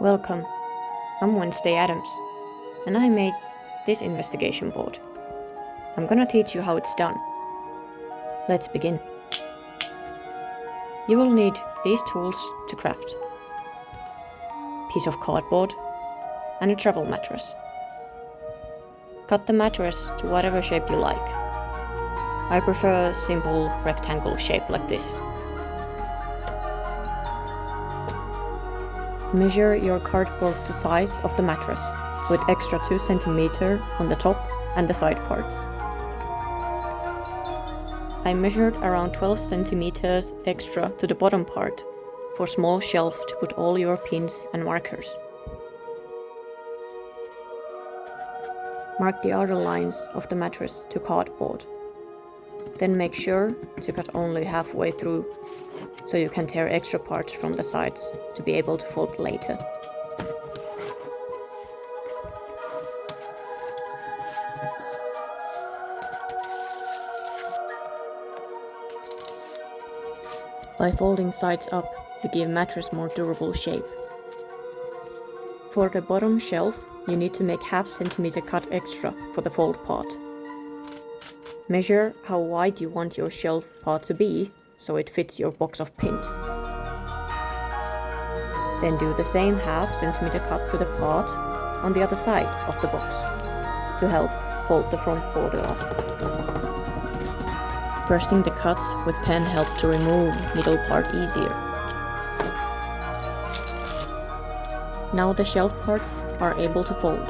Welcome, I'm Wednesday Addams, and I made this investigation board. I'm gonna teach you how it's done. Let's begin. You will need these tools to craft. Piece of cardboard and a travel mattress. Cut the mattress to whatever shape you like. I prefer a simple rectangle shape like this. Measure your cardboard to size of the mattress, with extra 2 cm on the top and the side parts. I measured around 12 cm extra to the bottom part for small shelf to put all your pins and markers. Mark the outer lines of the mattress to cardboard. Then make sure to cut only halfway through, so you can tear extra parts from the sides to be able to fold later. By folding sides up, you give mattress more durable shape. For the bottom shelf, you need to make half centimeter cut extra for the fold part. Measure how wide you want your shelf part to be, so it fits your box of pins. Then do the same half centimeter cut to the part on the other side of the box to help fold the front border up. Pressing the cuts with pen helps to remove middle part easier. Now the shelf parts are able to fold.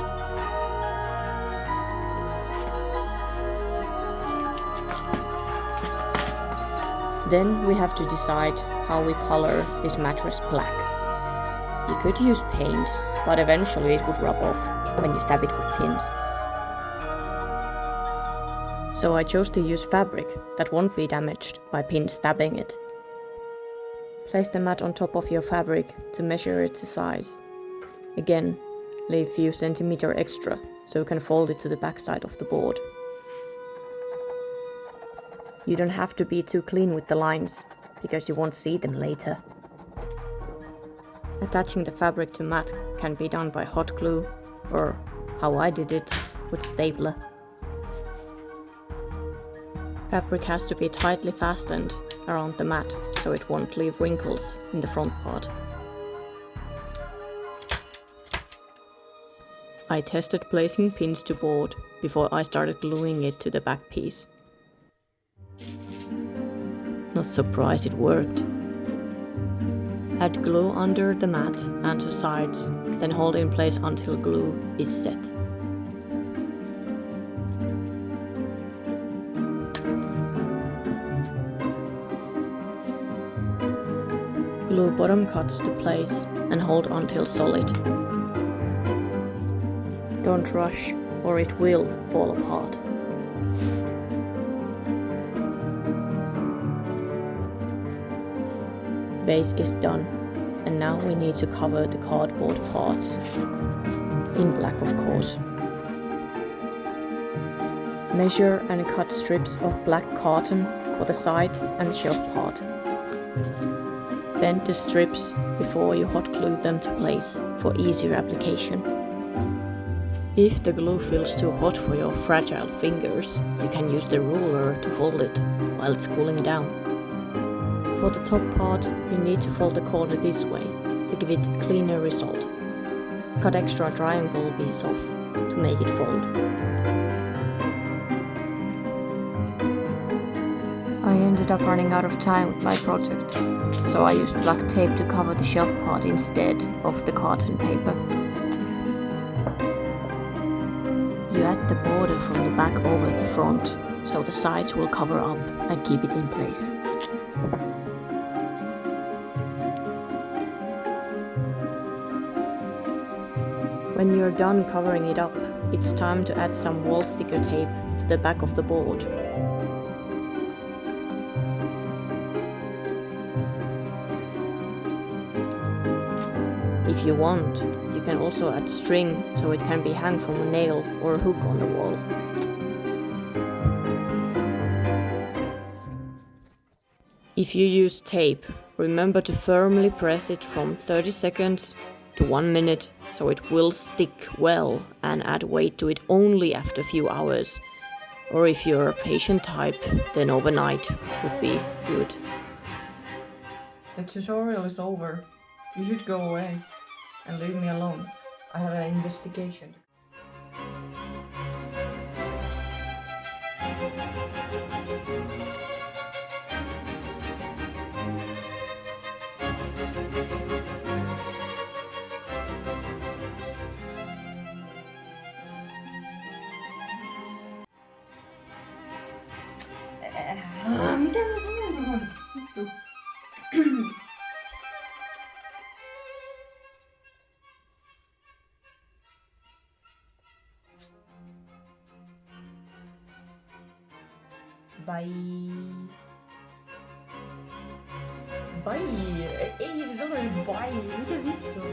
Then we have to decide how we color this mattress black. You could use paint, but eventually it would rub off when you stab it with pins. So I chose to use fabric that won't be damaged by pin stabbing it. Place the mat on top of your fabric to measure its size. Again, leave few centimeter extra so you can fold it to the back side of the board. You don't have to be too clean with the lines, because you won't see them later. Attaching the fabric to mat can be done by hot glue, or, how I did it, with stapler. Fabric has to be tightly fastened around the mat, so it won't leave wrinkles in the front part. I tested placing pins to board before I started gluing it to the back piece. Not surprised it worked. Add glue under the mat and to sides, then hold in place until glue is set. Glue bottom cuts to place and hold until solid. Don't rush, or it will fall apart. Base is done, and now we need to cover the cardboard parts. In black, of course. Measure and cut strips of black cotton for the sides and shelf part. Bend the strips before you hot glue them to place for easier application. If the glue feels too hot for your fragile fingers, you can use the ruler to hold it while it's cooling down. For the top part, you need to fold the corner this way to give it a cleaner result. Cut extra triangle piece off to make it fold. I ended up running out of time with my project, so I used black tape to cover the shelf part instead of the carton paper. You add the border from the back over the front, so the sides will cover up and keep it in place. When you're done covering it up, it's time to add some wall sticker tape to the back of the board. If you want, you can also add string so it can be hung from a nail or a hook on the wall. If you use tape, remember to firmly press it from 30 seconds to 1 minute, so it will stick well, and add weight to it only after a few hours. Or if you're a patient type, then overnight would be good. The tutorial is over. You should go away and leave me alone. I have an investigation. Mitä mä sanon tuohon? Vittu. Bye. Bye. Ei se sanoisi bye. Mitä vittua?